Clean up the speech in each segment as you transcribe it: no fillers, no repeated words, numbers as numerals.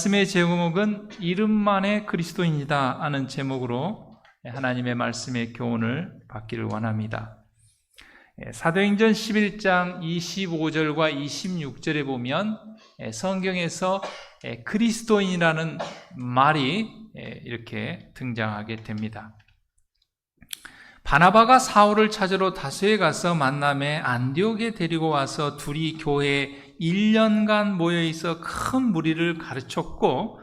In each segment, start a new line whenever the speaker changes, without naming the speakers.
말씀의 제목은 이름만의 그리스도인이다 하는 제목으로 하나님의 말씀의 교훈을 받기를 원합니다. 사도행전 11장 25절과 26절에 보면 성경에서 그리스도인이라는 말이 이렇게 등장하게 됩니다. 바나바가 사울을 찾으러 다소에 가서 만남에 안디옥에 데리고 와서 둘이 교회에 1년간 모여있어 큰 무리를 가르쳤고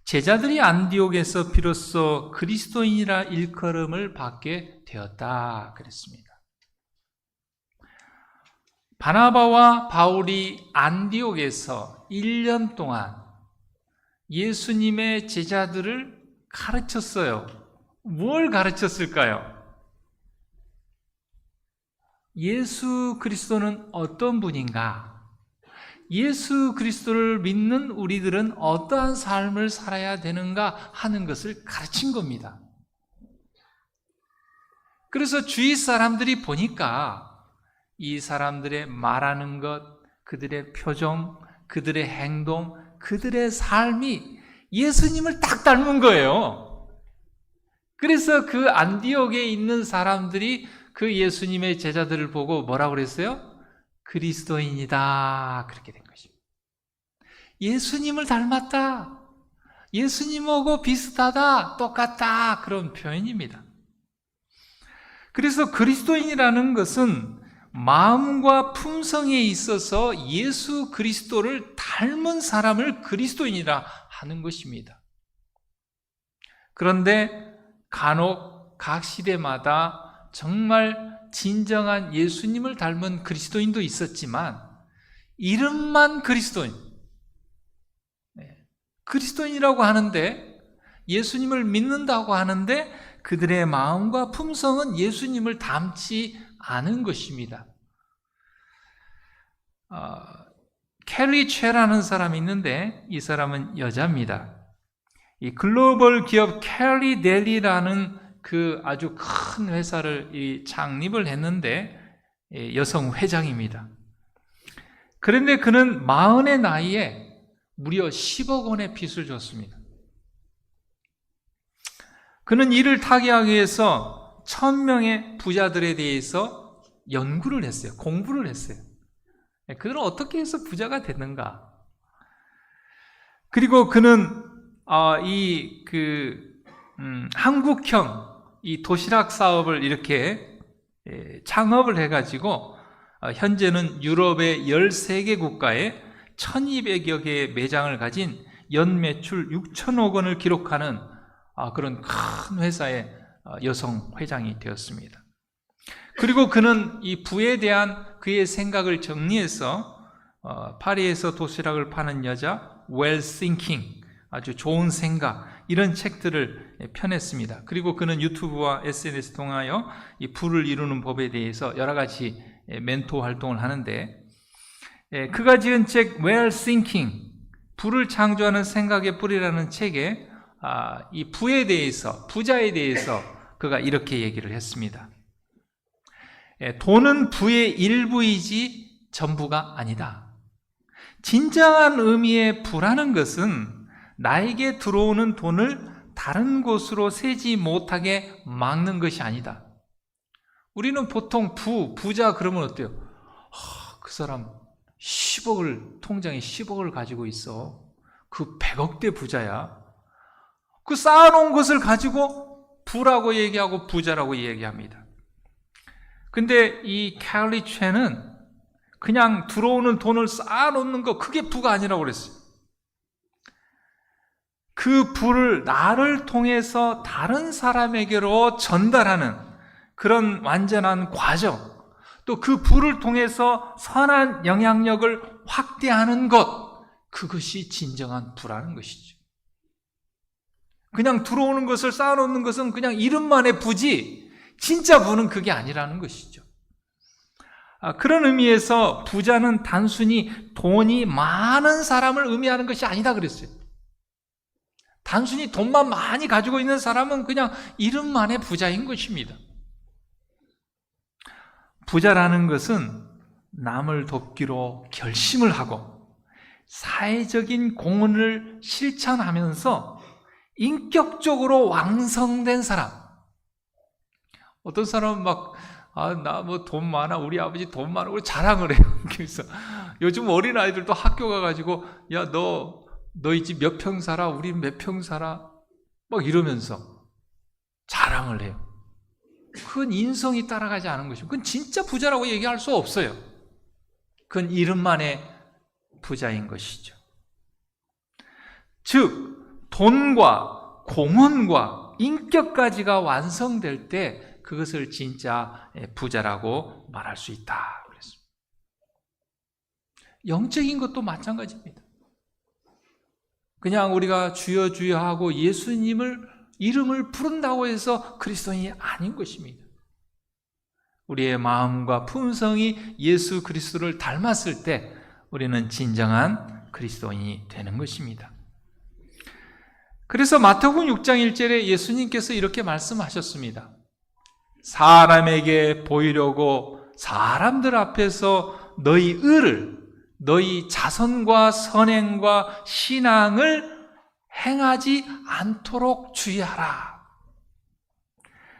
제자들이 안디옥에서 비로소 그리스도인이라 일컬음을 받게 되었다 그랬습니다. 바나바와 바울이 안디옥에서 1년 동안 예수님의 제자들을 가르쳤어요. 뭘 가르쳤을까요? 예수 그리스도는 어떤 분인가? 예수 그리스도를 믿는 우리들은 어떠한 삶을 살아야 되는가 하는 것을 가르친 겁니다. 그래서 주위 사람들이 보니까 이 사람들의 말하는 것, 그들의 표정, 그들의 행동, 그들의 삶이 예수님을 딱 닮은 거예요. 그래서 그 안디옥에 있는 사람들이 그 예수님의 제자들을 보고 뭐라고 그랬어요? 그리스도인이다. 그렇게 된 것입니다. 예수님을 닮았다. 예수님하고 비슷하다. 똑같다. 그런 표현입니다. 그래서 그리스도인이라는 것은 마음과 품성에 있어서 예수 그리스도를 닮은 사람을 그리스도인이라 하는 것입니다. 그런데 간혹 각 시대마다 정말 진정한 예수님을 닮은 그리스도인도 있었지만 이름만 그리스도인, 그리스도인이라고 하는데 예수님을 믿는다고 하는데 그들의 마음과 품성은 예수님을 닮지 않은 것입니다. 켈리 최라는 사람이 있는데 이 사람은 여자입니다. 이 글로벌 기업 켈리 델리라는 그 아주 큰 회사를 창립을 했는데 여성 회장입니다. 그런데 그는 40의 나이에 무려 10억 원의 빚을 졌습니다. 그는 이를 타개하기 위해서 1000명의 부자들에 대해서 연구를 했어요. 공부를 했어요. 그들은 어떻게 해서 부자가 됐는가? 그리고 그는 한국형 이 도시락 사업을 이렇게 창업을 해가지고 현재는 유럽의 13개 국가에 1200여 개의 매장을 가진 연매출 6천억 원을 기록하는 그런 큰 회사의 여성 회장이 되었습니다. 그리고 그는 이 부에 대한 그의 생각을 정리해서 파리에서 도시락을 파는 여자, Well Thinking, 아주 좋은 생각, 이런 책들을 펴냈습니다. 그리고 그는 유튜브와 SNS 통하여 이 부를 이루는 법에 대해서 여러 가지 멘토 활동을 하는데 그가 지은 책 Well Thinking, 부를 창조하는 생각의 뿌리라는 책에 이 부에 대해서, 부자에 대해서 그가 이렇게 얘기를 했습니다. 돈은 부의 일부이지 전부가 아니다. 진정한 의미의 부라는 것은 나에게 들어오는 돈을 다른 곳으로 새지 못하게 막는 것이 아니다. 우리는 보통 부자 그러면 어때요? 그 사람 10억을, 통장에 10억을 가지고 있어. 그 100억대 부자야. 그 쌓아놓은 것을 가지고 부라고 얘기하고 부자라고 얘기합니다. 근데 이 켈리 최는 그냥 들어오는 돈을 쌓아놓는 거, 그게 부가 아니라고 그랬어요. 그 부를 나를 통해서 다른 사람에게로 전달하는 그런 완전한 과정, 또 그 부를 통해서 선한 영향력을 확대하는 것, 그것이 진정한 부라는 것이죠. 그냥 들어오는 것을 쌓아놓는 것은 그냥 이름만의 부지, 진짜 부는 그게 아니라는 것이죠. 그런 의미에서 부자는 단순히 돈이 많은 사람을 의미하는 것이 아니다 그랬어요. 단순히 돈만 많이 가지고 있는 사람은 그냥 이름만의 부자인 것입니다. 부자라는 것은 남을 돕기로 결심을 하고 사회적인 공헌을 실천하면서 인격적으로 왕성된 사람. 어떤 사람은 막, 나 뭐 돈 많아, 우리 아버지 돈 많아, 우리 자랑을 해요. 그래서 요즘 어린아이들도 학교 가가지고, 야, 너희 집 몇 평 살아? 우리 몇 평 살아? 막 이러면서 자랑을 해요. 그건 인성이 따라가지 않은 것이고, 그건 진짜 부자라고 얘기할 수 없어요. 그건 이름만의 부자인 것이죠. 즉, 돈과 공헌과 인격까지가 완성될 때 그것을 진짜 부자라고 말할 수 있다. 그랬습니다. 영적인 것도 마찬가지입니다. 그냥 우리가 주여 주여 하고 예수님을 이름을 부른다고 해서 그리스도인이 아닌 것입니다. 우리의 마음과 품성이 예수 그리스도를 닮았을 때 우리는 진정한 그리스도인이 되는 것입니다. 그래서 마태복음 6장 1절에 예수님께서 이렇게 말씀하셨습니다. 사람에게 보이려고 사람들 앞에서 너희 의를, 너희 자선과 선행과 신앙을 행하지 않도록 주의하라.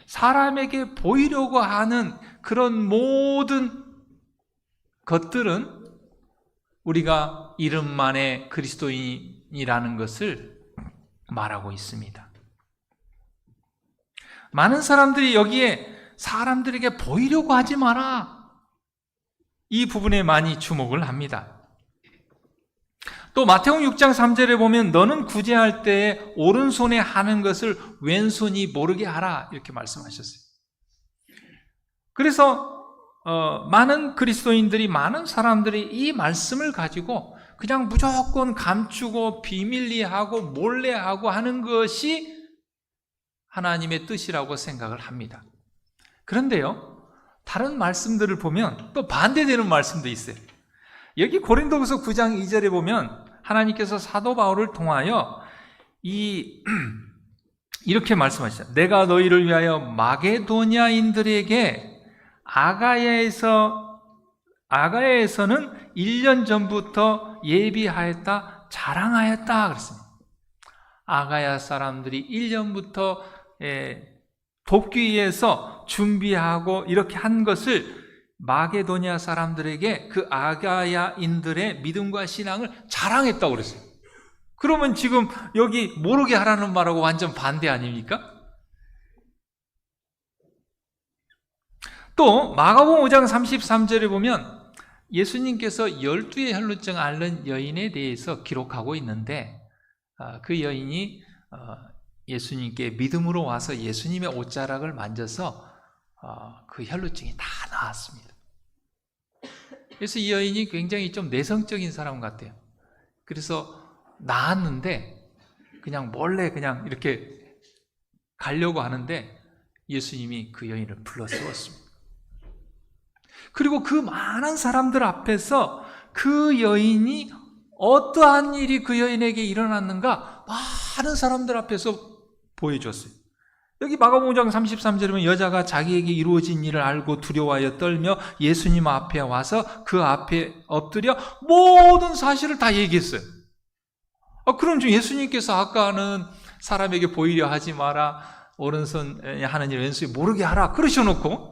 사람에게 보이려고 하는 그런 모든 것들은 우리가 이름만의 그리스도인이라는 것을 말하고 있습니다. 많은 사람들이 여기에 사람들에게 보이려고 하지 마라, 이 부분에 많이 주목을 합니다. 또 마태복음 6장 3절에 보면 너는 구제할 때에 오른손에 하는 것을 왼손이 모르게 하라, 이렇게 말씀하셨어요. 그래서 많은 그리스도인들이, 많은 사람들이 이 말씀을 가지고 그냥 무조건 감추고 비밀리하고 몰래하고 하는 것이 하나님의 뜻이라고 생각을 합니다. 그런데요, 다른 말씀들을 보면 또 반대되는 말씀도 있어요. 여기 고린도후서 9장 2절에 보면 하나님께서 사도 바울을 통하여 이렇게 말씀하시죠. 내가 너희를 위하여 마게도냐인들에게 아가야에서는 1년 전부터 예비하였다, 자랑하였다 그랬습니다. 아가야 사람들이 1년부터 돕기 위해서 준비하고 이렇게 한 것을 마게도냐 사람들에게 그 아가야인들의 믿음과 신앙을 자랑했다고 그랬어요. 그러면 지금 여기 모르게 하라는 말하고 완전 반대 아닙니까? 또 마가복음 5장 33절에 보면 예수님께서 12의 혈루증 앓는 여인에 대해서 기록하고 있는데, 그 여인이 예수님께 믿음으로 와서 예수님의 옷자락을 만져서 그 혈루증이 다 나았습니다. 그래서 이 여인이 굉장히 좀 내성적인 사람 같아요. 그래서 나았는데 그냥 몰래 그냥 이렇게 가려고 하는데 예수님이 그 여인을 불러 세웠습니다. 그리고 그 많은 사람들 앞에서 그 여인이 어떠한 일이 그 여인에게 일어났는가 많은 사람들 앞에서 보여줬어요. 여기 마가복음 5장 33절에 보면 여자가 자기에게 이루어진 일을 알고 두려워하여 떨며 예수님 앞에 와서 그 앞에 엎드려 모든 사실을 다 얘기했어요. 그럼 좀 예수님께서 아까는 사람에게 보이려 하지 마라, 오른손에 하는 일 왼손이 모르게 하라 그러셔놓고,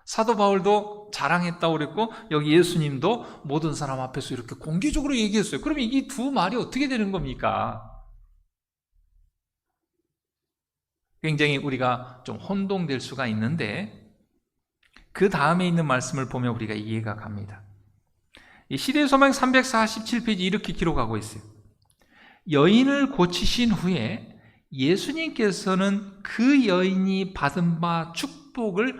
사도 바울도 자랑했다고 그랬고 여기 예수님도 모든 사람 앞에서 이렇게 공개적으로 얘기했어요. 그러면 이 두 말이 어떻게 되는 겁니까? 굉장히 우리가 좀 혼동될 수가 있는데, 그 다음에 있는 말씀을 보면 우리가 이해가 갑니다. 이 시대의 소망 347페이지 이렇게 기록하고 있어요. 여인을 고치신 후에 예수님께서는 그 여인이 받은 바 축복을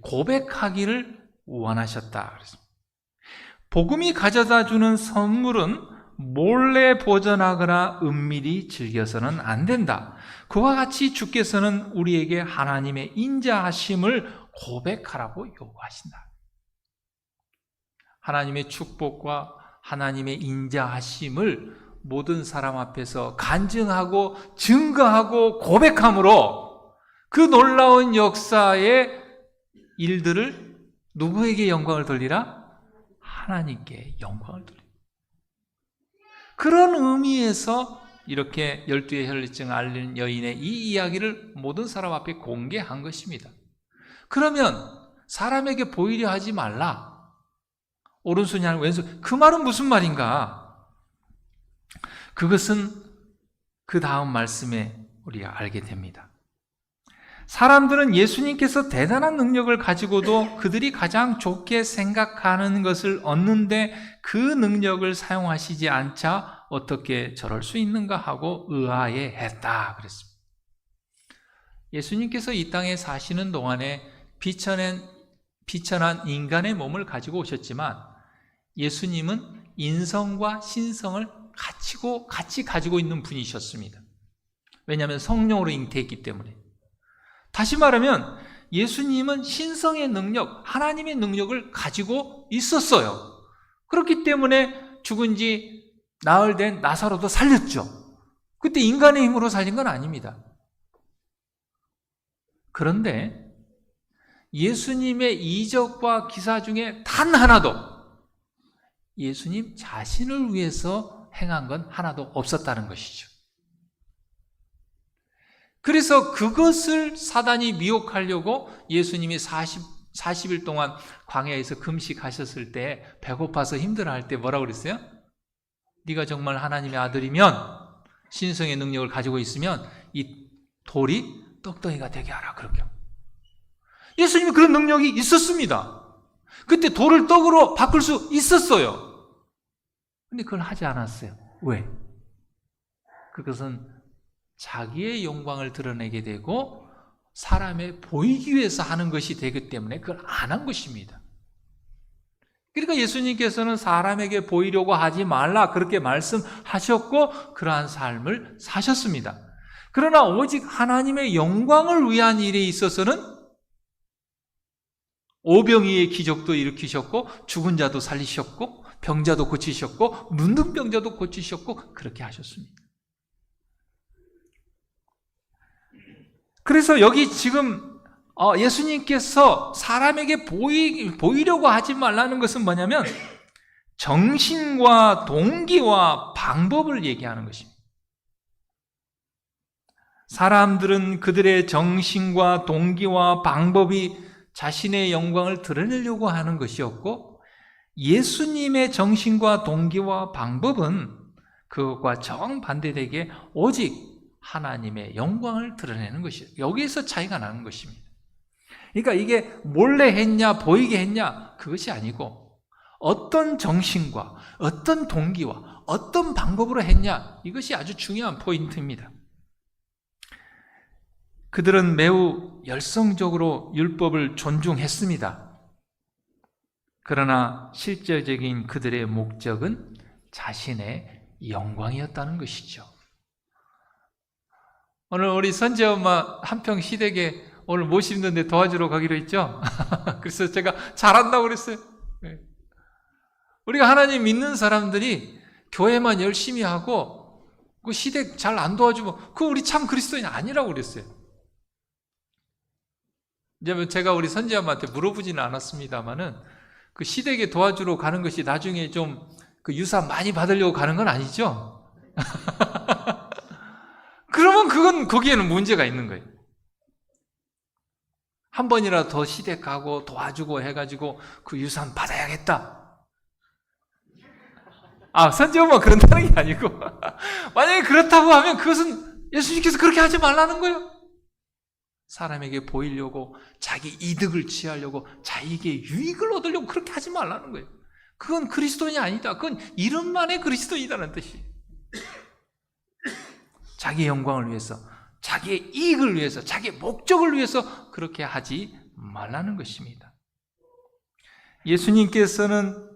고백하기를 원하셨다. 복음이 가져다 주는 선물은 몰래 보존하거나 은밀히 즐겨서는 안 된다. 그와 같이 주께서는 우리에게 하나님의 인자하심을 고백하라고 요구하신다. 하나님의 축복과 하나님의 인자하심을 모든 사람 앞에서 간증하고 증거하고 고백함으로 그 놀라운 역사의 일들을 누구에게 영광을 돌리라? 하나님께 영광을 돌리라. 그런 의미에서 이렇게 12의 혈루증을 앓는 여인의 이 이야기를 모든 사람 앞에 공개한 것입니다. 그러면 사람에게 보이려 하지 말라. 오른손이 아니고 왼손. 그 말은 무슨 말인가? 그것은 그 다음 말씀에 우리가 알게 됩니다. 사람들은 예수님께서 대단한 능력을 가지고도 그들이 가장 좋게 생각하는 것을 얻는데 그 능력을 사용하시지 않자 어떻게 저럴 수 있는가 하고 의아해했다 그랬습니다. 예수님께서 이 땅에 사시는 동안에 비천한 인간의 몸을 가지고 오셨지만 예수님은 인성과 신성을 같이 가지고 있는 분이셨습니다. 왜냐하면 성령으로 잉태했기 때문에. 다시 말하면 예수님은 신성의 능력, 하나님의 능력을 가지고 있었어요. 그렇기 때문에 죽은 지 나흘 된 나사로도 살렸죠. 그때 인간의 힘으로 살린 건 아닙니다. 그런데 예수님의 이적과 기사 중에 단 하나도 예수님 자신을 위해서 행한 건 하나도 없었다는 것이죠. 그래서 그것을 사단이 미혹하려고 예수님이 40일 동안 광야에서 금식하셨을 때 배고파서 힘들어할 때 뭐라고 그랬어요? 네가 정말 하나님의 아들이면 신성의 능력을 가지고 있으면 이 돌이 떡덩이가 되게 하라 그렇게. 예수님이 그런 능력이 있었습니다. 그때 돌을 떡으로 바꿀 수 있었어요. 근데 그걸 하지 않았어요. 왜? 그것은 자기의 영광을 드러내게 되고 사람에 보이기 위해서 하는 것이 되기 때문에 그걸 안 한 것입니다. 그러니까 예수님께서는 사람에게 보이려고 하지 말라 그렇게 말씀하셨고 그러한 삶을 사셨습니다. 그러나 오직 하나님의 영광을 위한 일에 있어서는 오병이의 기적도 일으키셨고 죽은 자도 살리셨고 병자도 고치셨고 문둥병자도 고치셨고 그렇게 하셨습니다. 그래서 여기 지금 예수님께서 사람에게 보이려고 하지 말라는 것은 뭐냐면 정신과 동기와 방법을 얘기하는 것입니다. 사람들은 그들의 정신과 동기와 방법이 자신의 영광을 드러내려고 하는 것이었고 예수님의 정신과 동기와 방법은 그것과 정반대되게 오직 하나님의 영광을 드러내는 것이에요. 여기에서 차이가 나는 것입니다. 그러니까 이게 몰래 했냐 보이게 했냐 그것이 아니고 어떤 정신과 어떤 동기와 어떤 방법으로 했냐 이것이 아주 중요한 포인트입니다. 그들은 매우 열성적으로 율법을 존중했습니다. 그러나 실제적인 그들의 목적은 자신의 영광이었다는 것이죠. 오늘 우리 선재 엄마 한평 시댁에 오늘 못 심는데 도와주러 가기로 했죠? 그래서 제가 잘한다고 그랬어요. 우리가 하나님 믿는 사람들이 교회만 열심히 하고 그 시댁 잘 안 도와주면 그 우리 참 그리스도인 아니라고 그랬어요. 이제 제가 우리 선재 엄마한테 물어보지는 않았습니다만은 그 시댁에 도와주러 가는 것이 나중에 좀 그 유산 많이 받으려고 가는 건 아니죠? 그러면 그건 거기에는 문제가 있는 거예요. 한 번이라도 더 시댁 가고 도와주고 해가지고 그 유산 받아야겠다. 선재 엄마 그런다는 게 아니고 만약에 그렇다고 하면 그것은 예수님께서 그렇게 하지 말라는 거예요. 사람에게 보이려고 자기 이득을 취하려고 자기에게 유익을 얻으려고 그렇게 하지 말라는 거예요. 그건 그리스도인이 아니다. 그건 이름만의 그리스도인이라는 뜻이에요. 자기의 영광을 위해서, 자기의 이익을 위해서, 자기의 목적을 위해서 그렇게 하지 말라는 것입니다. 예수님께서는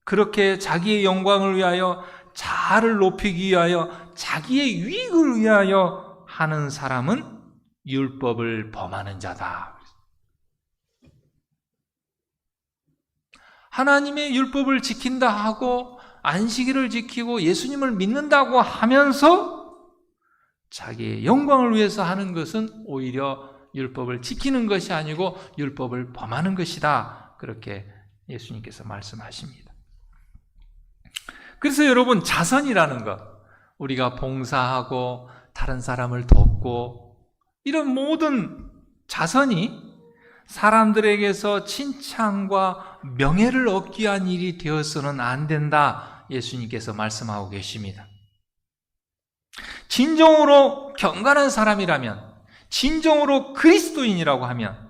그렇게 자기의 영광을 위하여, 자아를 높이기 위하여, 자기의 유익을 위하여 하는 사람은 율법을 범하는 자다. 하나님의 율법을 지킨다 하고 안식일을 지키고 예수님을 믿는다고 하면서 자기의 영광을 위해서 하는 것은 오히려 율법을 지키는 것이 아니고 율법을 범하는 것이다. 그렇게 예수님께서 말씀하십니다. 그래서 여러분, 자선이라는 것, 우리가 봉사하고 다른 사람을 돕고 이런 모든 자선이 사람들에게서 칭찬과 명예를 얻기 위한 일이 되어서는 안 된다, 예수님께서 말씀하고 계십니다. 진정으로 경건한 사람이라면, 진정으로 그리스도인이라고 하면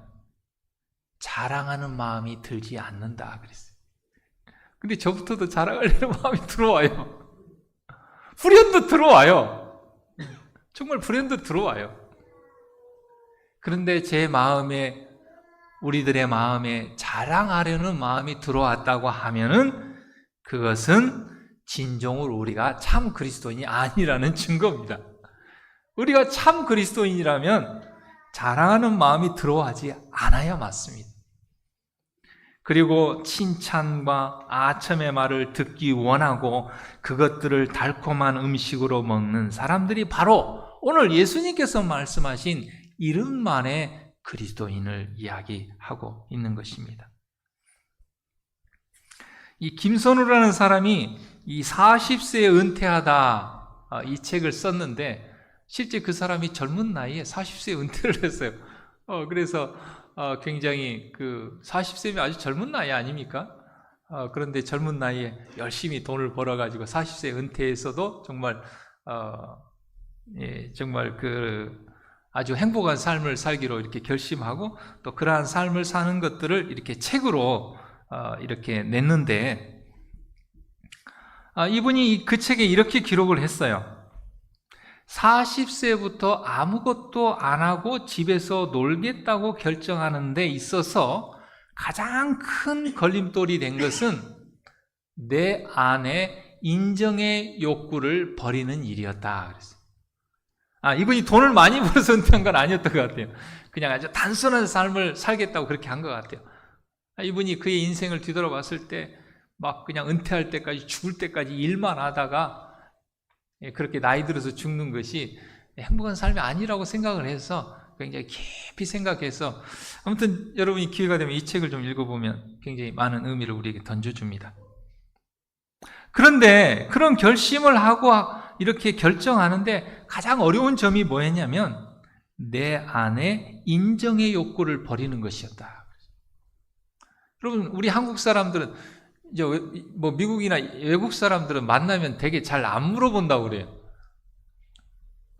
자랑하는 마음이 들지 않는다 그랬어요. 근데 저부터도 자랑하려는 마음이 들어와요. 불현도 들어와요. 정말 불현도 들어와요. 그런데 제 마음에, 우리들의 마음에 자랑하려는 마음이 들어왔다고 하면은 그것은 진정으로 우리가 참 그리스도인이 아니라는 증거입니다. 우리가 참 그리스도인이라면 자랑하는 마음이 들어가지 않아야 맞습니다. 그리고 칭찬과 아첨의 말을 듣기 원하고 그것들을 달콤한 음식으로 먹는 사람들이 바로 오늘 예수님께서 말씀하신 이름만의 그리스도인을 이야기하고 있는 것입니다. 이 김선우라는 사람이 이 40세에 은퇴하다 이 책을 썼는데, 실제 그 사람이 젊은 나이에 40세에 은퇴를 했어요. 그래서 굉장히 40세면 아주 젊은 나이 아닙니까? 그런데 젊은 나이에 열심히 돈을 벌어가지고 40세 은퇴에서도 정말 정말 아주 행복한 삶을 살기로 이렇게 결심하고 또 그러한 삶을 사는 것들을 이렇게 책으로 이렇게 냈는데, 이분이 그 책에 이렇게 기록을 했어요. 40세부터 아무것도 안 하고 집에서 놀겠다고 결정하는 데 있어서 가장 큰 걸림돌이 된 것은 내 안에 인정의 욕구를 버리는 일이었다 그랬어요. 이분이 돈을 많이 벌어서 은퇴한 건 아니었던 것 같아요. 그냥 아주 단순한 삶을 살겠다고 그렇게 한 것 같아요. 이분이 그의 인생을 뒤돌아봤을 때 막 그냥 은퇴할 때까지, 죽을 때까지 일만 하다가 그렇게 나이 들어서 죽는 것이 행복한 삶이 아니라고 생각을 해서 굉장히 깊이 생각해서, 아무튼 여러분이 기회가 되면 이 책을 좀 읽어보면 굉장히 많은 의미를 우리에게 던져줍니다. 그런데 그런 결심을 하고 이렇게 결정하는데 가장 어려운 점이 뭐였냐면 내 안에 인정의 욕구를 버리는 것이었다. 여러분, 우리 한국 사람들은 이제 뭐 미국이나 외국 사람들은 만나면 되게 잘 안 물어본다고 그래요.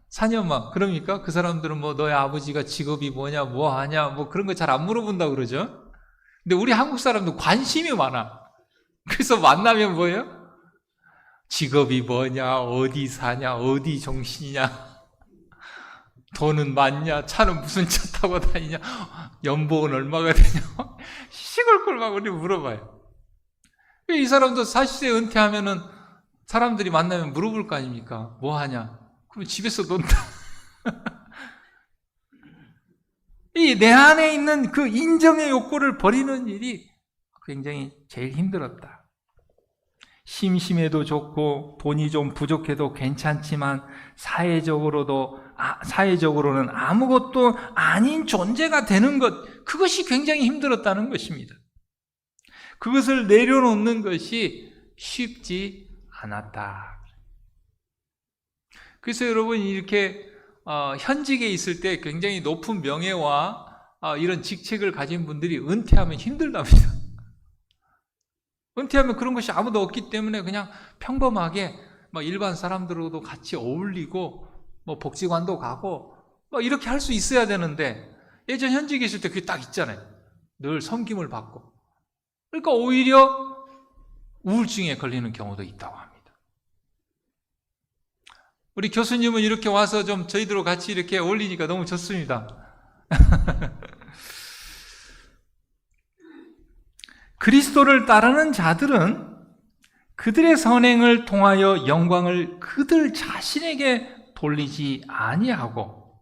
사녀마, 그럽니까? 그 사람들은 뭐 너의 아버지가 직업이 뭐냐, 뭐 하냐, 뭐 그런 거 잘 안 물어본다고 그러죠. 근데 우리 한국 사람도 관심이 많아. 그래서 만나면 뭐예요? 직업이 뭐냐, 어디 사냐, 어디 정신이냐, 돈은 많냐, 차는 무슨 차 타고 다니냐, 연봉은 얼마가 되냐, 시골골 막 우리 물어봐요. 이 사람도 40세 은퇴하면은 사람들이 만나면 물어볼 거 아닙니까? 뭐 하냐? 그럼 집에서 논다. 이 내 안에 있는 그 인정의 욕구를 버리는 일이 굉장히 제일 힘들었다. 심심해도 좋고 돈이 좀 부족해도 괜찮지만 사회적으로는 아무것도 아닌 존재가 되는 것, 그것이 굉장히 힘들었다는 것입니다. 그것을 내려놓는 것이 쉽지 않았다. 그래서 여러분, 이렇게 현직에 있을 때 굉장히 높은 명예와 이런 직책을 가진 분들이 은퇴하면 힘들답니다. 은퇴하면 그런 것이 아무도 없기 때문에 그냥 평범하게 일반 사람들하고도 같이 어울리고 복지관도 가고 이렇게 할 수 있어야 되는데, 예전 현직에 있을 때 그게 딱 있잖아요. 늘 섬김을 받고. 그러니까 오히려 우울증에 걸리는 경우도 있다고 합니다. 우리 교수님은 이렇게 와서 좀 저희들과 같이 이렇게 어울리니까 너무 좋습니다. 그리스도를 따르는 자들은 그들의 선행을 통하여 영광을 그들 자신에게 돌리지 아니하고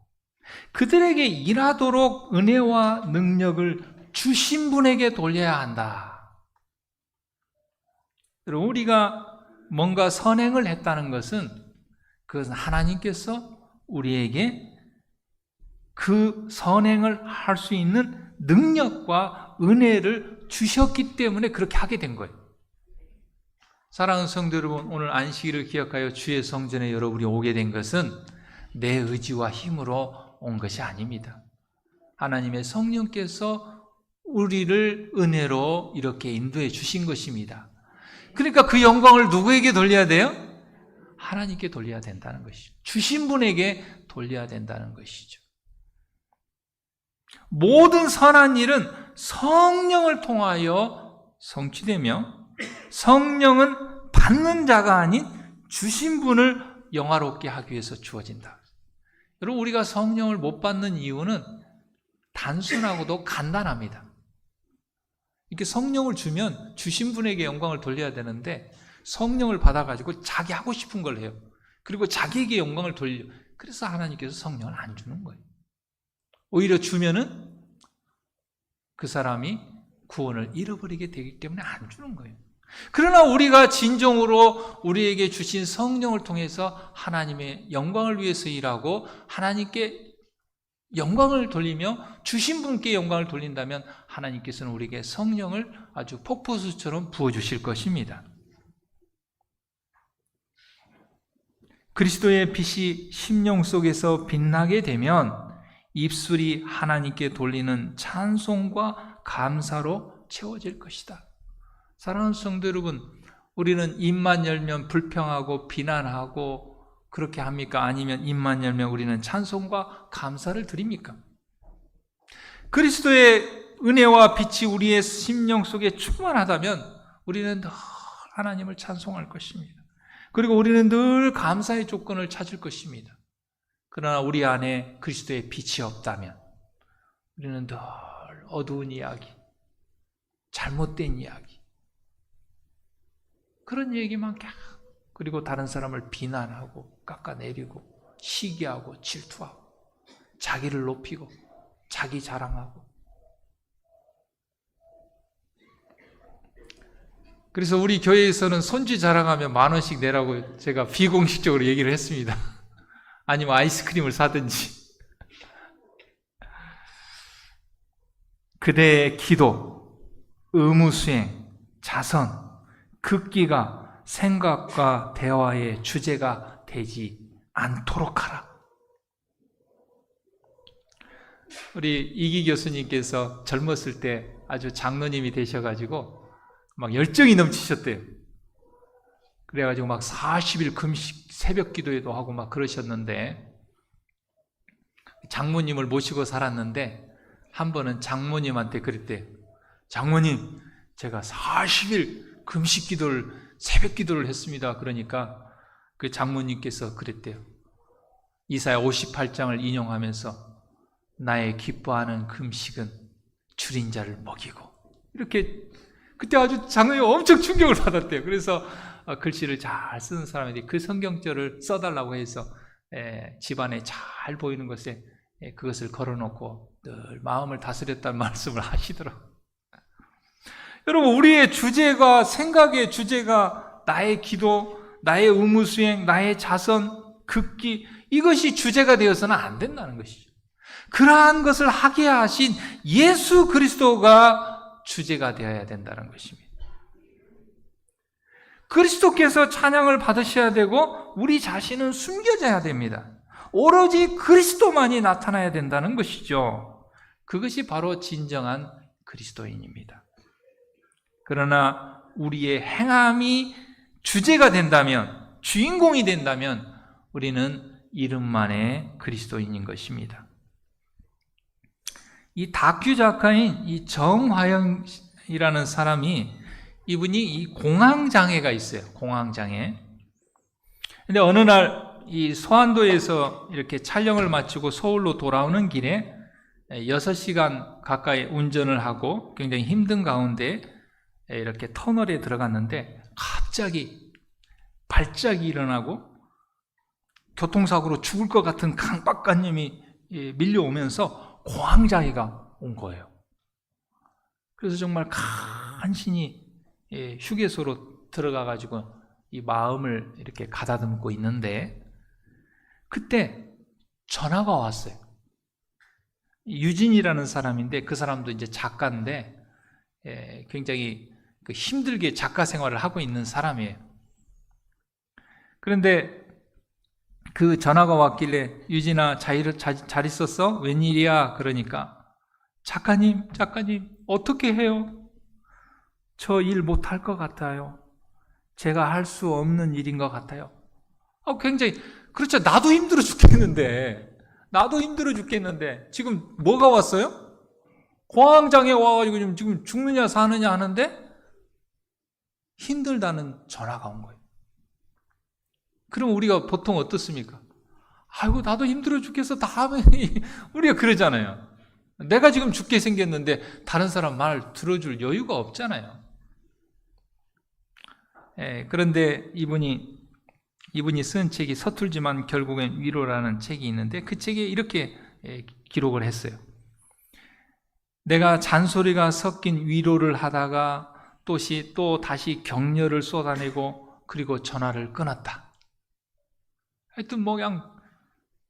그들에게 일하도록 은혜와 능력을 주신 분에게 돌려야 한다. 우리가 뭔가 선행을 했다는 것은 그것은 하나님께서 우리에게 그 선행을 할 수 있는 능력과 은혜를 주셨기 때문에 그렇게 하게 된 거예요. 사랑하는 성도 여러분, 오늘 안식일을 기억하여 주의 성전에 여러분이 오게 된 것은 내 의지와 힘으로 온 것이 아닙니다. 하나님의 성령께서 우리를 은혜로 이렇게 인도해 주신 것입니다. 그러니까 그 영광을 누구에게 돌려야 돼요? 하나님께 돌려야 된다는 것이죠. 주신 분에게 돌려야 된다는 것이죠. 모든 선한 일은 성령을 통하여 성취되며, 성령은 받는 자가 아닌 주신 분을 영화롭게 하기 위해서 주어진다. 여러분, 우리가 성령을 못 받는 이유는 단순하고도 간단합니다. 이렇게 성령을 주면 주신 분에게 영광을 돌려야 되는데, 성령을 받아가지고 자기 하고 싶은 걸 해요. 그리고 자기에게 영광을 돌려. 그래서 하나님께서 성령을 안 주는 거예요. 오히려 주면은 그 사람이 구원을 잃어버리게 되기 때문에 안 주는 거예요. 그러나 우리가 진정으로 우리에게 주신 성령을 통해서 하나님의 영광을 위해서 일하고 하나님께 영광을 돌리며 주신 분께 영광을 돌린다면 하나님께서는 우리에게 성령을 아주 폭포수처럼 부어주실 것입니다. 그리스도의 빛이 심령 속에서 빛나게 되면 입술이 하나님께 돌리는 찬송과 감사로 채워질 것이다. 사랑하는 성도 여러분, 우리는 입만 열면 불평하고 비난하고 그렇게 합니까? 아니면 입만 열면 우리는 찬송과 감사를 드립니까? 그리스도의 은혜와 빛이 우리의 심령 속에 충만하다면 우리는 늘 하나님을 찬송할 것입니다. 그리고 우리는 늘 감사의 조건을 찾을 것입니다. 그러나 우리 안에 그리스도의 빛이 없다면 우리는 늘 어두운 이야기, 잘못된 이야기, 그런 얘기만 계속, 그리고 다른 사람을 비난하고 깎아내리고 시기하고 질투하고 자기를 높이고 자기 자랑하고. 그래서 우리 교회에서는 손주 자랑하면 10,000원씩 내라고 제가 비공식적으로 얘기를 했습니다. 아니면 아이스크림을 사든지. 그대의 기도, 의무수행, 자선, 극기가 생각과 대화의 주제가 되지 않도록 하라. 우리 이기 교수님께서 젊었을 때 아주 장로님이 되셔가지고 막 열정이 넘치셨대요. 그래가지고 막 40일 금식, 새벽 기도회도 하고 막 그러셨는데, 장모님을 모시고 살았는데 한 번은 장모님한테 그랬대요. 장모님, 제가 40일 금식 기도를, 새벽 기도를 했습니다. 그러니까 그 장모님께서 그랬대요. 이사야 58장을 인용하면서 나의 기뻐하는 금식은 줄인 자를 먹이고, 이렇게 그때 아주 장로님 엄청 충격을 받았대요. 그래서 글씨를 잘 쓰는 사람인데 그 성경절을 써달라고 해서 집안에 잘 보이는 것에 그것을 걸어놓고 늘 마음을 다스렸다는 말씀을 하시더라고요. 여러분, 우리의 주제가, 생각의 주제가 나의 기도, 나의 의무수행, 나의 자선, 극기, 이것이 주제가 되어서는 안 된다는 것이죠. 그러한 것을 하게 하신 예수 그리스도가 주제가 되어야 된다는 것입니다. 그리스도께서 찬양을 받으셔야 되고 우리 자신은 숨겨져야 됩니다. 오로지 그리스도만이 나타나야 된다는 것이죠. 그것이 바로 진정한 그리스도인입니다. 그러나 우리의 행함이 주제가 된다면, 주인공이 된다면 우리는 이름만의 그리스도인인 것입니다. 이 다큐 작가인 이 정화영이라는 사람이, 이분이 이 공황장애가 있어요. 공황장애. 근데 어느 날 이 소안도에서 이렇게 촬영을 마치고 서울로 돌아오는 길에 6시간 가까이 운전을 하고 굉장히 힘든 가운데 이렇게 터널에 들어갔는데 갑자기 발작이 일어나고 교통사고로 죽을 것 같은 강박관념이 밀려오면서 공황장애가 온 거예요. 그래서 정말 간신히 휴게소로 들어가가지고 이 마음을 이렇게 가다듬고 있는데 그때 전화가 왔어요. 유진이라는 사람인데 그 사람도 이제 작가인데 굉장히 힘들게 작가 생활을 하고 있는 사람이에요. 그런데 그 전화가 왔길래 유진아 잘 있었어? 웬일이야? 그러니까 작가님 어떻게 해요? 저 일 못할 것 같아요. 제가 할 수 없는 일인 것 같아요. 굉장히 그렇죠. 나도 힘들어 죽겠는데 지금 뭐가 왔어요? 공황장애 와가지고 지금 죽느냐 사느냐 하는데 힘들다는 전화가 온 거예요. 그럼 우리가 보통 어떻습니까? 아이고 나도 힘들어 죽겠어 다음에 우리가 그러잖아요. 내가 지금 죽게 생겼는데 다른 사람 말 들어줄 여유가 없잖아요. 그런데 이분이 쓴 책이 서툴지만 결국엔 위로라는 책이 있는데 그 책에 이렇게 기록을 했어요. 내가 잔소리가 섞인 위로를 하다가 또 다시 격려를 쏟아내고 그리고 전화를 끊었다. 하여튼 그냥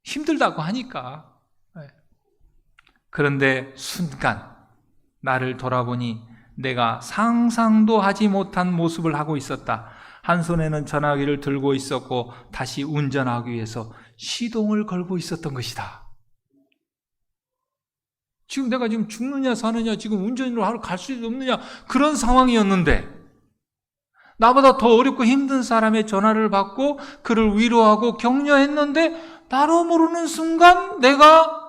힘들다고 하니까. 그런데 순간 나를 돌아보니 내가 상상도 하지 못한 모습을 하고 있었다. 한 손에는 전화기를 들고 있었고 다시 운전하기 위해서 시동을 걸고 있었던 것이다. 지금 내가 지금 죽느냐 사느냐 지금 운전으로 하러 갈 수 없느냐 그런 상황이었는데 나보다 더 어렵고 힘든 사람의 전화를 받고 그를 위로하고 격려했는데 나로 모르는 순간 내가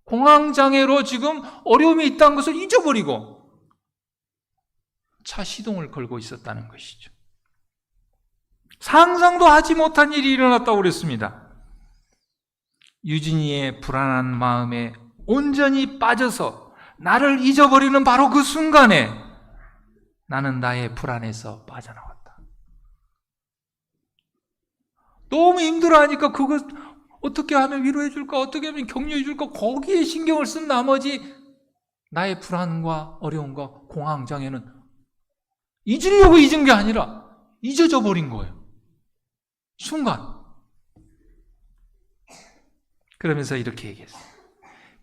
공황장애로 지금 어려움이 있다는 것을 잊어버리고 차 시동을 걸고 있었다는 것이죠. 상상도 하지 못한 일이 일어났다고 그랬습니다. 유진이의 불안한 마음에 온전히 빠져서 나를 잊어버리는 바로 그 순간에 나는 나의 불안에서 빠져나왔다. 너무 힘들어하니까 그거 어떻게 하면 위로해 줄까? 어떻게 하면 격려해 줄까? 거기에 신경을 쓴 나머지 나의 불안과 어려움과 공황장애는 잊으려고 잊은 게 아니라 잊어져 버린 거예요. 순간. 그러면서 이렇게 얘기했어요.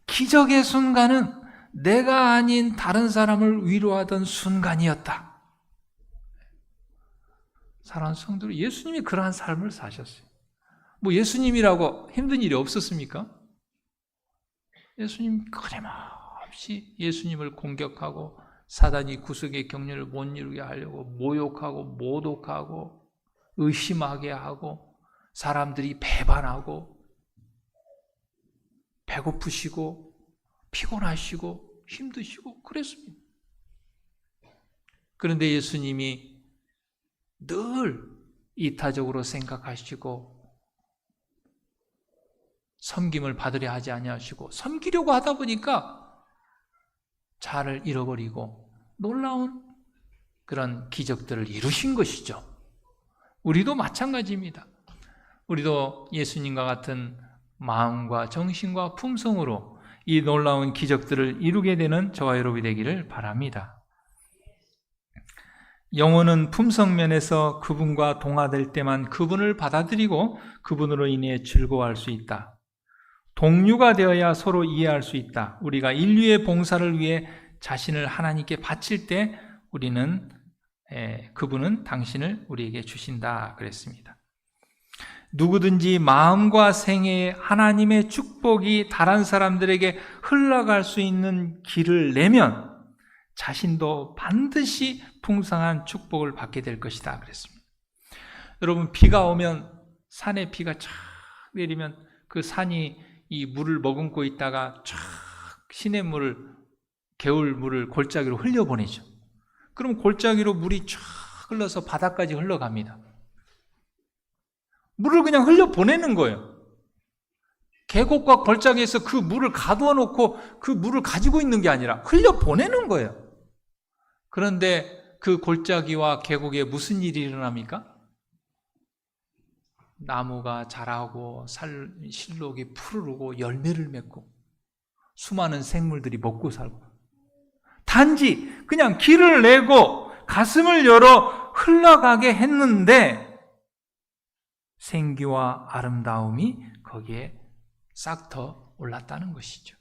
기적의 순간은 내가 아닌 다른 사람을 위로하던 순간이었다. 사랑하는 성도들, 예수님이 그러한 삶을 사셨어요. 예수님이라고 힘든 일이 없었습니까? 예수님 끊임없이 예수님을 공격하고 사단이 구속의 격려를 못 이루게 하려고 모욕하고 모독하고 의심하게 하고 사람들이 배반하고 배고프시고 피곤하시고 힘드시고 그랬습니다. 그런데 예수님이 늘 이타적으로 생각하시고 섬김을 받으려 하지 아니하시고 섬기려고 하다 보니까 자아를 잃어버리고 놀라운 그런 기적들을 이루신 것이죠. 우리도 마찬가지입니다. 우리도 예수님과 같은 마음과 정신과 품성으로 이 놀라운 기적들을 이루게 되는 저와 여러분이 되기를 바랍니다. 영혼은 품성면에서 그분과 동화될 때만 그분을 받아들이고 그분으로 인해 즐거워할 수 있다. 동류가 되어야 서로 이해할 수 있다. 우리가 인류의 봉사를 위해 자신을 하나님께 바칠 때 그분은 당신을 우리에게 주신다 그랬습니다. 누구든지 마음과 생애에 하나님의 축복이 다른 사람들에게 흘러갈 수 있는 길을 내면 자신도 반드시 풍성한 축복을 받게 될 것이다 그랬습니다. 여러분, 비가 오면 산에 비가 쫙 내리면 그 산이 이 물을 머금고 있다가 쫙 시냇물을 개울물을 골짜기로 흘려보내죠. 그럼 골짜기로 물이 쫙 흘러서 바다까지 흘러갑니다. 물을 그냥 흘려보내는 거예요. 계곡과 골짜기에서 그 물을 가두어 놓고 그 물을 가지고 있는 게 아니라 흘려보내는 거예요. 그런데 그 골짜기와 계곡에 무슨 일이 일어납니까? 나무가 자라고 실록이 푸르르고 열매를 맺고 수많은 생물들이 먹고 살고, 단지 그냥 길을 내고 가슴을 열어 흘러가게 했는데 생기와 아름다움이 거기에 싹터 올랐다는 것이죠.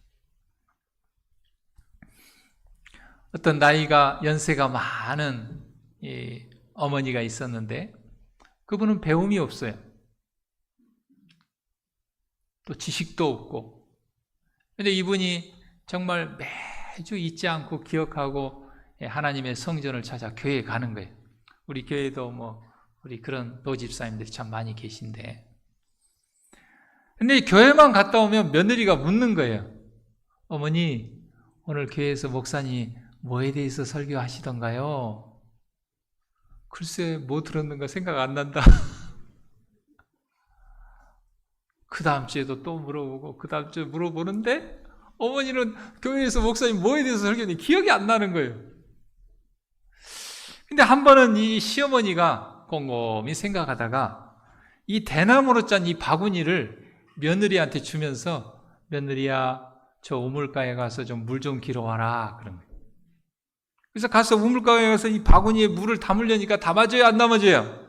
어떤 나이가 연세가 많은 이 어머니가 있었는데 그분은 배움이 없어요. 또 지식도 없고. 근데 이분이 정말 매주 잊지 않고 기억하고 하나님의 성전을 찾아 교회에 가는 거예요. 우리 교회도 우리 그런 노집사님들이 참 많이 계신데. 근데 교회만 갔다 오면 며느리가 묻는 거예요. 어머니, 오늘 교회에서 목사님 뭐에 대해서 설교하시던가요? 글쎄, 뭐 들었는가 생각 안 난다. 그 다음 주에도 또 물어보고 그 다음 주에 물어보는데 어머니는 교회에서 목사님 뭐에 대해서 설교했는지 기억이 안 나는 거예요. 근데 한 번은 이 시어머니가 곰곰이 생각하다가 이 대나무로 짠 이 바구니를 며느리한테 주면서 며느리야, 저 우물가에 가서 좀 물 좀 길어 와라 그런 거예요. 그래서 가서 우물가에 가서 이 바구니에 물을 담으려니까 담아져요, 안 담아져요?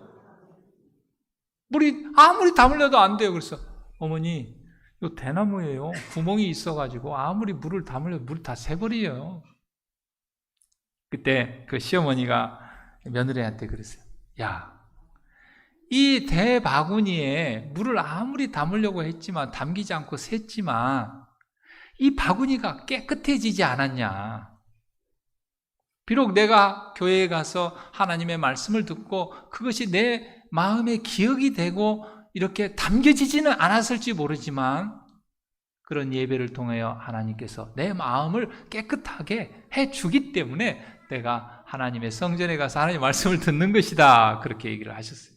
물이 아무리 담으려도 안 돼요. 그래서 어머니, 이 대나무예요. 구멍이 있어가지고 아무리 물을 담으려도 물 다 새버려요. 그때 그 시어머니가 며느리한테 그랬어요. 야, 이 대바구니에 물을 아무리 담으려고 했지만 담기지 않고 샜지만 이 바구니가 깨끗해지지 않았냐. 비록 내가 교회에 가서 하나님의 말씀을 듣고 그것이 내 마음에 기억이 되고 이렇게 담겨지지는 않았을지 모르지만 그런 예배를 통하여 하나님께서 내 마음을 깨끗하게 해주기 때문에 내가 하나님의 성전에 가서 하나님의 말씀을 듣는 것이다. 그렇게 얘기를 하셨어요.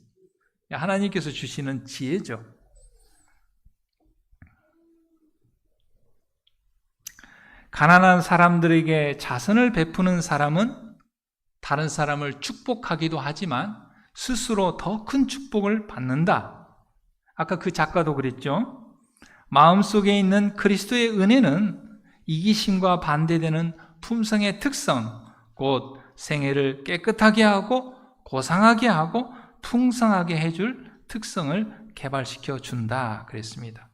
하나님께서 주시는 지혜죠. 가난한 사람들에게 자선을 베푸는 사람은 다른 사람을 축복하기도 하지만 스스로 더 큰 축복을 받는다. 아까 그 작가도 그랬죠. 마음속에 있는 그리스도의 은혜는 이기심과 반대되는 품성의 특성, 곧 생애를 깨끗하게 하고 고상하게 하고 풍성하게 해줄 특성을 개발시켜 준다 그랬습니다.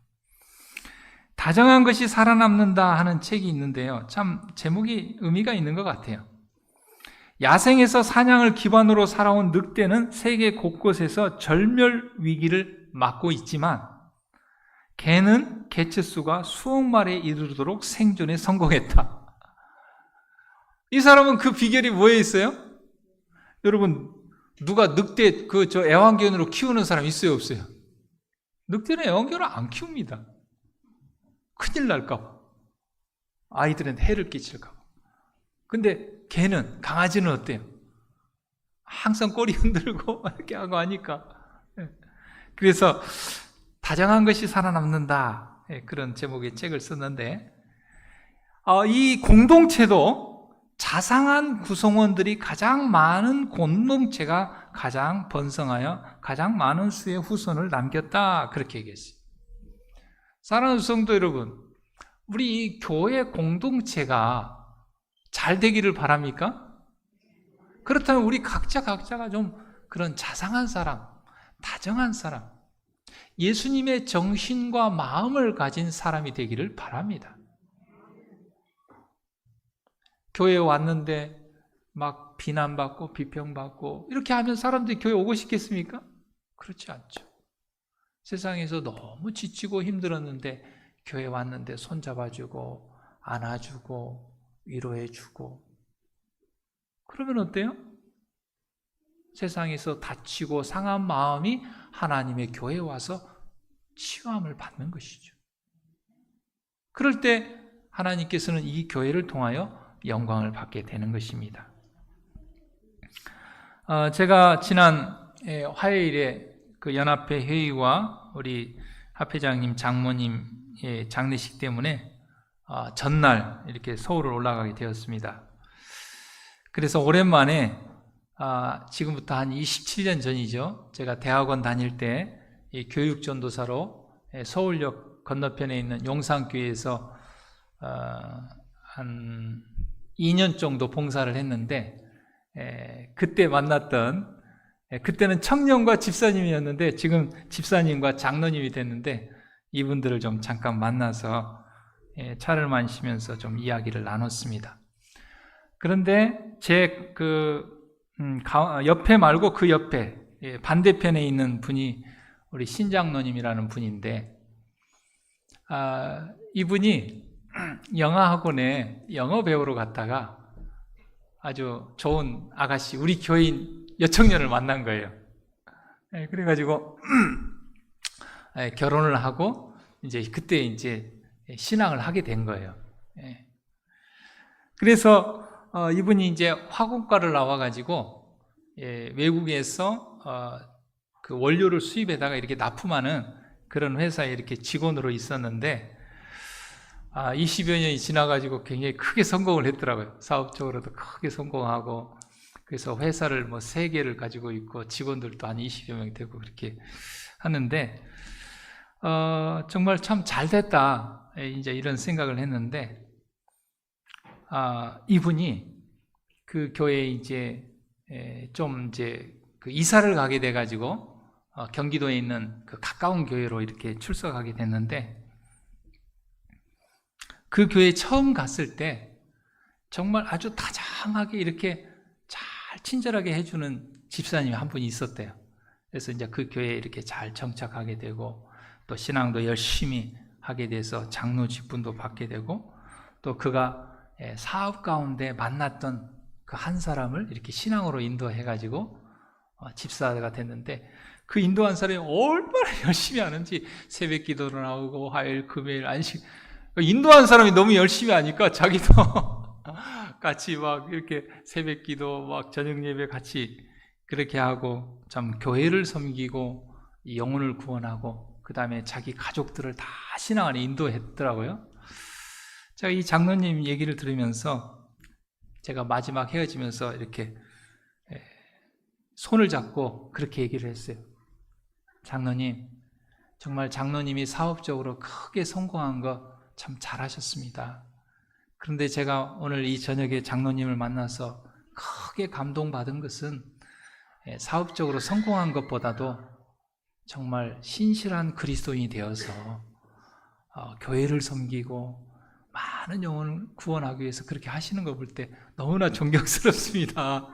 다정한 것이 살아남는다 하는 책이 있는데요. 참 제목이 의미가 있는 것 같아요. 야생에서 사냥을 기반으로 살아온 늑대는 세계 곳곳에서 절멸 위기를 맞고 있지만 개는 개체수가 수억 마리에 이르도록 생존에 성공했다. 이 사람은 그 비결이 뭐에 있어요? 여러분, 누가 늑대 애완견으로 키우는 사람 있어요, 없어요? 늑대는 애완견을 안 키웁니다. 큰일 날까 봐. 아이들한테 해를 끼칠까 봐. 근데 개는, 강아지는 어때요? 항상 꼬리 흔들고 이렇게 하고 하니까. 그래서 다정한 것이 살아남는다. 그런 제목의 책을 썼는데 이 공동체도 자상한 구성원들이 가장 많은 공동체가 가장 번성하여 가장 많은 수의 후손을 남겼다. 그렇게 얘기했어요. 사랑하는 성도 여러분, 우리 이 교회 공동체가 잘 되기를 바랍니까? 그렇다면 우리 각자가 좀 그런 자상한 사람, 다정한 사람, 예수님의 정신과 마음을 가진 사람이 되기를 바랍니다. 교회에 왔는데 막 비난받고 비평받고 이렇게 하면 사람들이 교회 오고 싶겠습니까? 그렇지 않죠. 세상에서 너무 지치고 힘들었는데 교회 왔는데 손잡아주고 안아주고 위로해주고 그러면 어때요? 세상에서 다치고 상한 마음이 하나님의 교회에 와서 치유함을 받는 것이죠. 그럴 때 하나님께서는 이 교회를 통하여 영광을 받게 되는 것입니다. 제가 지난 화요일에 그 연합회 회의와 우리 합회장님, 장모님의 장례식 때문에 전날 이렇게 서울을 올라가게 되었습니다. 그래서 오랜만에 지금부터 한 27년 전이죠. 제가 대학원 다닐 때 이 교육전도사로 서울역 건너편에 있는 용산교회에서 한 2년 정도 봉사를 했는데 그때 만났던 그때는 청년과 집사님이었는데 지금 집사님과 장로님이 됐는데 이분들을 좀 잠깐 만나서 차를 마시면서 좀 이야기를 나눴습니다. 그런데 제 옆에 말고 그 옆에 반대편에 있는 분이 우리 신장로님이라는 분인데, 이분이 영어학원에 영어 배우러 갔다가 아주 좋은 아가씨, 우리 교인 여청년을 만난 거예요. 그래가지고 결혼을 하고 이제 그때 이제 신앙을 하게 된 거예요. 그래서 이분이 이제 화공과를 나와가지고 외국에서 그 원료를 수입해다가 이렇게 납품하는 그런 회사에 이렇게 직원으로 있었는데, 20여 년이 지나가지고 굉장히 크게 성공을 했더라고요. 사업적으로도 크게 성공하고, 그래서 회사를 뭐 3개를 가지고 있고 직원들도 한 20여 명 되고 그렇게 하는데, 정말 참 잘 됐다, 이제 이런 생각을 했는데, 이분이 그 교회에 이제 좀 이제 그 이사를 가게 돼가지고 경기도에 있는 그 가까운 교회로 이렇게 출석하게 됐는데, 그 교회에 처음 갔을 때 정말 아주 다정하게 이렇게 잘 친절하게 해주는 집사님이 한 분이 있었대요. 그래서 이제 그 교회에 이렇게 잘 정착하게 되고, 또 신앙도 열심히 하게 돼서 장로 직분도 받게 되고, 또 그가 사업 가운데 만났던 그 한 사람을 이렇게 신앙으로 인도해가지고 집사가 됐는데, 그 인도한 사람이 얼마나 열심히 하는지 새벽 기도로 나오고 화요일, 금요일, 안식, 인도한 사람이 너무 열심히 하니까 자기도 같이 막 이렇게 새벽 기도, 막 저녁 예배 같이 그렇게 하고, 참 교회를 섬기고 영혼을 구원하고 그 다음에 자기 가족들을 다 신앙 안에 인도했더라고요. 제가 이 장로님 얘기를 들으면서 제가 마지막 헤어지면서 이렇게 손을 잡고 그렇게 얘기를 했어요. 장로님, 정말 장로님이 사업적으로 크게 성공한 거 참 잘하셨습니다. 그런데 제가 오늘 이 저녁에 장로님을 만나서 크게 감동받은 것은 사업적으로 성공한 것보다도 정말 신실한 그리스도인이 되어서 교회를 섬기고 많은 영혼을 구원하기 위해서 그렇게 하시는 거 볼 때 너무나 존경스럽습니다.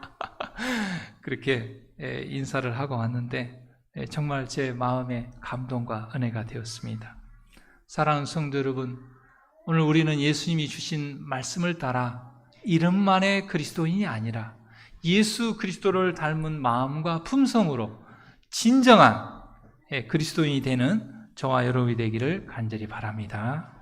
그렇게 인사를 하고 왔는데 정말 제 마음에 감동과 은혜가 되었습니다. 사랑하는 성도 여러분, 오늘 우리는 예수님이 주신 말씀을 따라 이름만의 그리스도인이 아니라 예수 그리스도를 닮은 마음과 품성으로 진정한 그리스도인이 되는 저와 여러분이 되기를 간절히 바랍니다.